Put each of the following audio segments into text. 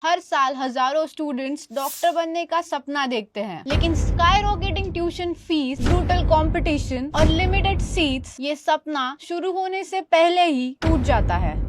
हर साल हजारों students doctor बनने का सपना देखते हैं, लेकिन sky rocketing tuition fees, brutal competition और लिमिटेड सीट्स ये सपना शुरू होने से पहले ही टूट जाता है।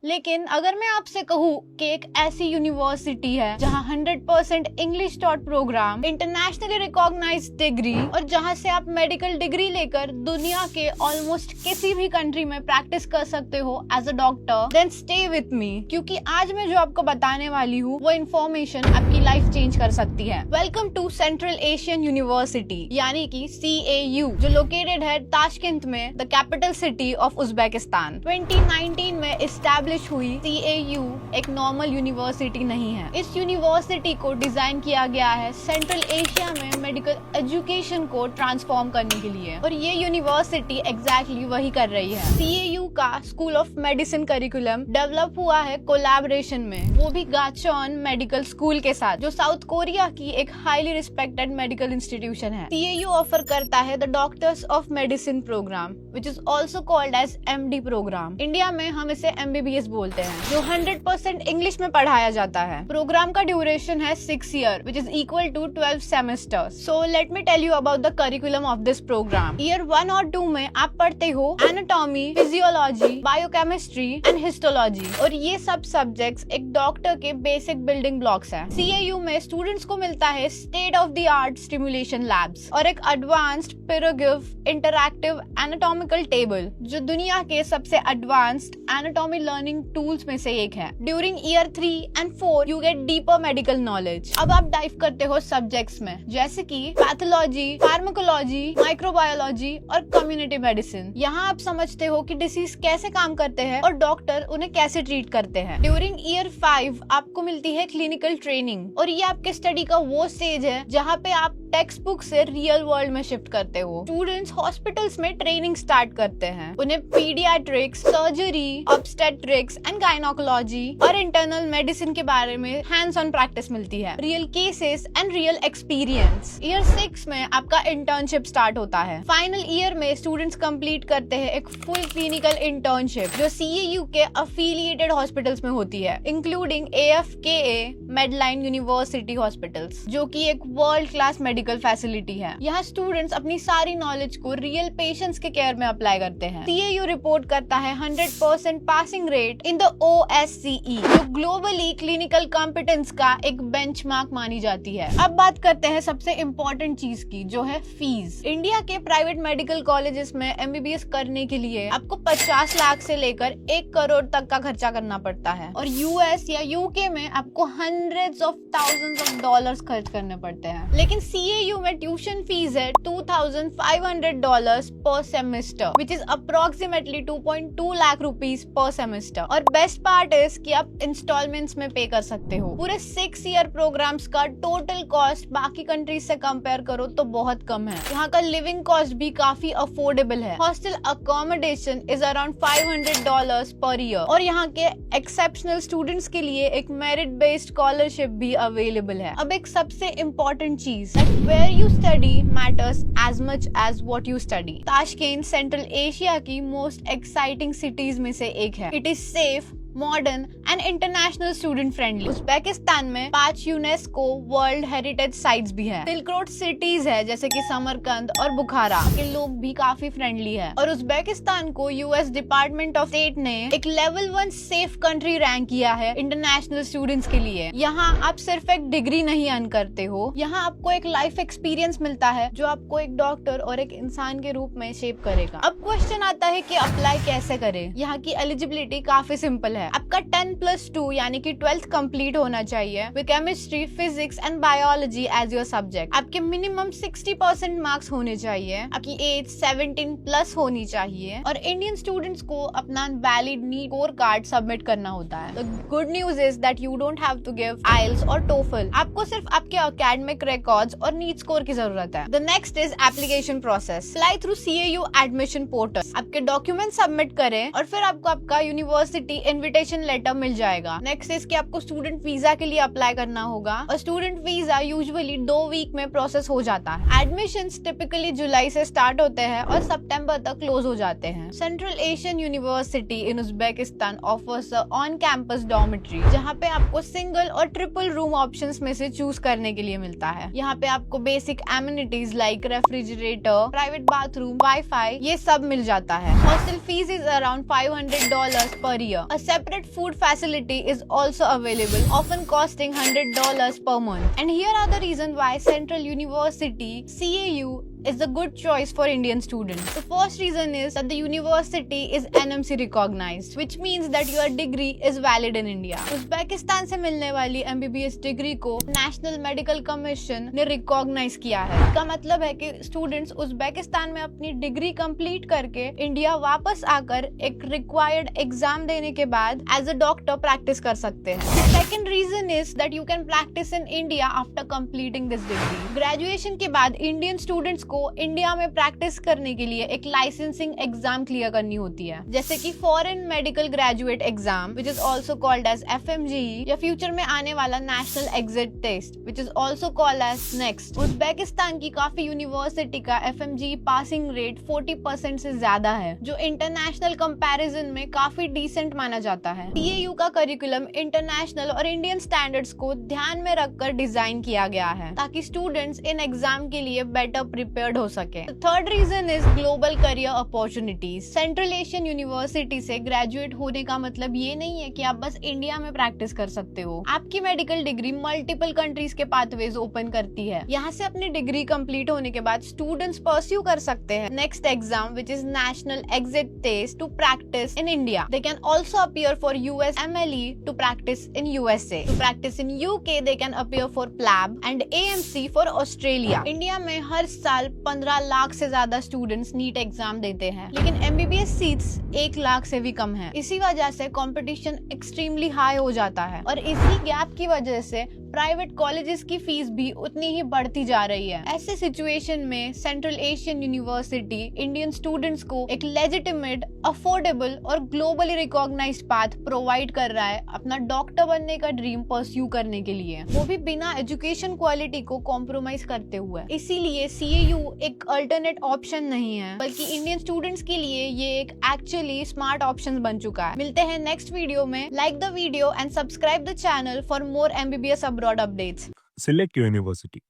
लेकिन अगर मैं आपसे कहूँ कि एक ऐसी यूनिवर्सिटी है जहाँ 100% English taught programme, internationally recognised degree और जहाँ से आप मेडिकल डिग्री लेकर दुनिया के ऑलमोस्ट किसी भी कंट्री में प्रैक्टिस कर सकते हो as a doctor, then stay with me, क्योंकि आज मैं जो आपको बताने वाली हूँ वो इन्फॉर्मेशन आपकी लाइफ चेंज कर सकती है। Welcome to Central Asian University यानी कि CAU, जो लोकेटेड है ताशकेंत में, the capital city of Uzbekistan. 2019 में एस्टैब्लिश हुई CAU एक नॉर्मल यूनिवर्सिटी नहीं है। इस यूनिवर्सिटी को डिजाइन किया गया है सेंट्रल एशिया में मेडिकल एजुकेशन को ट्रांसफॉर्म करने के लिए, और ये यूनिवर्सिटी एग्जैक्टली वही कर रही है। CAU का school of medicine curriculum develop हुआ है कोलैबोरेशन में, वो भी गाचोन मेडिकल स्कूल के साथ, जो साउथ कोरिया की एक हाईली रिस्पेक्टेड मेडिकल इंस्टीट्यूशन है। CAU ऑफर करता है the doctors of medicine programme, which is also called as MD प्रोग्राम। इंडिया में हम इसे MBBS बोलते हैं, जो 100% इंग्लिश में पढ़ाया जाता है। प्रोग्राम का ड्यूरेशन है 6 year, which is equal to 12 semesters. So let me tell you about the curriculum of this programme. Year 1 और 2 में आप पढ़ते हो anatomy, physiology, biochemistry and histology, और ये सब सब्जेक्ट्स एक डॉक्टर के बेसिक बिल्डिंग ब्लॉक्स हैं। CAU में स्टूडेंट्स को मिलता है state of the art stimulation labs और एक advanced Pirogov interactive anatomical table, जो दुनिया के सबसे एडवांस्ड एनाटॉमी लर्निंग टूल्स में से एक है। During year 3 and 4 you get deeper medical knowledge. अब आप डाइव करते हो सब्जेक्ट्स में, जैसे कि पैथोलॉजी, फार्माकोलॉजी, माइक्रोबायोलॉजी और कम्युनिटी मेडिसिन। यहाँ आप समझते हो कि डिसीज कैसे काम करते हैं और डॉक्टर उन्हें कैसे ट्रीट करते हैं। ड्यूरिंग ईयर 5 आपको मिलती है क्लिनिकल ट्रेनिंग, और ये आपके स्टडी का वो स्टेज है जहाँ पे आप टेक्स्ट बुक से रियल वर्ल्ड में शिफ्ट करते हो। स्टूडेंट्स हॉस्पिटल्स में ट्रेनिंग स्टार्ट करते हैं। उन्हें paediatrics, surgery, obstetrics and gynaecology और इंटरनल मेडिसिन के बारे में हैंड्स ऑन प्रैक्टिस मिलती है, real cases and real experience. Year 6 में आपका इंटर्नशिप स्टार्ट होता है। फाइनल ईयर में स्टूडेंट्स कंप्लीट करते हैं एक फुल क्लिनिकल इंटर्नशिप, जो CAU के अफिलिएटेड हॉस्पिटल्स में होती है, including AFKA Medline university hospitals, जो कि एक वर्ल्ड क्लास मेडिकल फैसिलिटी है। यहाँ स्टूडेंट्स अपनी सारी नॉलेज को रियल पेशेंट्स के केयर में अप्लाई करते हैं। CAU रिपोर्ट करता है 100% passing rate in the OSCE, जो ग्लोबली क्लिनिकल कॉम्पिटेंस का एक बेंचमार्क मानी जाती है। अब बात करते हैं सबसे इम्पोर्टेंट चीज की, जो है फीस। इंडिया के प्राइवेट मेडिकल कॉलेजेस में MBBS करने के लिए आपको 50 लाख से लेकर 1 करोड़ तक का खर्चा करना पड़ता है, और US या UK में आपको hundreds of thousands of dollars खर्च करने पड़ते हैं। लेकिन CAU में ट्यूशन फीस है $2,500 पर semester, which is approximately 2.2 lakh rupees per semester. और बेस्ट पार्ट इज कि आप इंस्टॉलमेंट्स में पे कर सकते हो। पूरे 6 ईयर प्रोग्राम्स का टोटल कॉस्ट बाकी कंट्रीज से कंपेयर करो तो बहुत कम है। यहाँ का लिविंग कॉस्ट भी काफी अफोर्डेबल है। Hostel accommodation is around $500 per year, और यहाँ के एक्सेप्शनल स्टूडेंट्स के लिए एक मेरिट बेस्ड स्कॉलरशिप भी अवेलेबल है। अब एक सबसे इम्पोर्टेंट चीज, where you study matters as much as what you study। Tashkent central Asia की मोस्ट एक्साइटिंग सिटीज में से एक है। It is safe, modern and international student friendly. Uzbekistan में 5 यूनेस्को वर्ल्ड हेरिटेज साइट्स भी है। सिल्क रोड सिटीज है जैसे कि समरकंद और बुखारा के लोग भी काफी फ्रेंडली है। और उज्बेकिस्तान को US डिपार्टमेंट ऑफ स्टेट ने एक लेवल 1 सेफ कंट्री रैंक किया है इंटरनेशनल स्टूडेंट्स के लिए। यहाँ आप सिर्फ एक डिग्री नहीं अर्न करते हो, यहाँ आपको एक लाइफ एक्सपीरियंस मिलता है जो आपको एक डॉक्टर और एक इंसान के रूप में शेप करेगा। अब क्वेश्चन आता है कि अप्लाई कैसे करें। यहाँ की एलिजिबिलिटी काफी सिंपल है। आपका 10+2 यानी कि 12th कंप्लीट होना चाहिए with chemistry, physics and biology as your subject. आपके मिनिमम 60% मार्क्स होने चाहिए। आपकी एज 17+ होनी चाहिए, और इंडियन स्टूडेंट्स को अपना valid NEET score card submit करना होता है। The good news is that you don't have to give IELTS और TOEFL। आपको सिर्फ आपके एकेडमिक रिकॉर्ड्स और नीट स्कोर की जरूरत है। The next is application process. Apply through CAU admission portal. आपके डॉक्यूमेंट सबमिट करें और फिर आपको आपका यूनिवर्सिटी इनविटेशन इनविटेशन लेटर मिल जाएगा। नेक्स्ट इज कि आपको स्टूडेंट वीजा के लिए अप्लाई करना होगा और स्टूडेंट वीजा यूजुअली 2 वीक में प्रोसेस हो जाता है। एडमिशंस टिपिकली जुलाई से स्टार्ट होते हैं और सितंबर तक क्लोज हो जाते हैं। Central Asian university in Uzbekistan offers on campus dormitory, जहाँ पे आपको सिंगल और ट्रिपल रूम ऑप्शंस में से चूज करने के लिए मिलता है। यहाँ पे आपको basic amenities like refrigerator, private bathroom, wifi, ये सब मिल जाता है। Hostel fees is around $500 per year. A separate food facility is also available, often costing $100 per month. And here are the reasons why Central University, CAU, is a good choice for Indian students. The first reason is that the university is NMC recognized, which means that your degree is valid in India. Uzbekistan से मिलने वाली MBBS degree को national medical commission ने recognise किया है। इसका मतलब है कि स्टूडेंट्स उज्बेकिस्तान में अपनी डिग्री कंप्लीट करके इंडिया वापस आकर एक रिक्वायर्ड एग्जाम देने के बाद एज अ डॉक्टर प्रैक्टिस कर सकते हैं। Second reason is that you can practice in India after completing this degree. Graduation के बाद इंडियन स्टूडेंट्स को इंडिया में प्रैक्टिस करने के लिए एक लाइसेंसिंग एग्जाम क्लियर करनी होती है, जैसे कि foreign medical graduate exam which is also called as FMGE, या फ्यूचर में आने वाला national exit test which is also called as NEXT. Uzbekistan की काफी यूनिवर्सिटी का FMGE पासिंग रेट 40% से ज्यादा है, जो इंटरनेशनल कंपैरिजन में काफी डिसेंट माना जाता है। CAU का करिकुलम इंटरनेशनल और इंडियन स्टैंडर्ड्स को ध्यान में रखकर डिजाइन किया गया है ताकि स्टूडेंट्स इन एग्जाम के लिए बेटर प्रिपेयर्ड हो सके। Third reason is global career opportunities. Central Asian university से ग्रेजुएट होने का मतलब ये नहीं है कि आप बस इंडिया में प्रैक्टिस कर सकते हो। आपकी मेडिकल डिग्री मल्टीपल कंट्रीज के पाथवेज ओपन करती है। यहाँ से अपनी डिग्री कंप्लीट होने के बाद स्टूडेंट्स परस्यू कर सकते हैं NEXT exam which is national exit test to practice in India. They can also appear for US MLE to practice in USA। To practice in UK they can appear for PLAB and AMC for Australia. India में हर साल 15 लाख से ज्यादा students NEET exam देते हैं, लेकिन MBBS seats 1 lakh से भी कम है। इसी वजह से कंपटीशन एक्सट्रीमली हाई हो जाता है और इसी गैप की वजह से प्राइवेट कॉलेजेस की फीस भी उतनी ही बढ़ती जा रही है। ऐसे सिचुएशन में central Asian university Indian students को एक लेजिटिमेट, अफोर्डेबल और ग्लोबली रिकॉग्नाइज्ड पाथ प्रोवाइड कर रहा है अपना डॉक्टर बनने का ड्रीम परस्यू करने के लिए, वो भी बिना एजुकेशन क्वालिटी को कॉम्प्रोमाइज करते हुए। इसीलिए CAU एक अल्टरनेट ऑप्शन नहीं है, बल्कि इंडियन स्टूडेंट्स के लिए ये एक एक्चुअली स्मार्ट ऑप्शन बन चुका है। मिलते हैं नेक्स्ट वीडियो में। Like the video and subscribe the channel for more MBBS abroad updates. Select your university.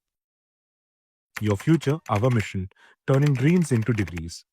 Your future, our mission, turning dreams into degrees.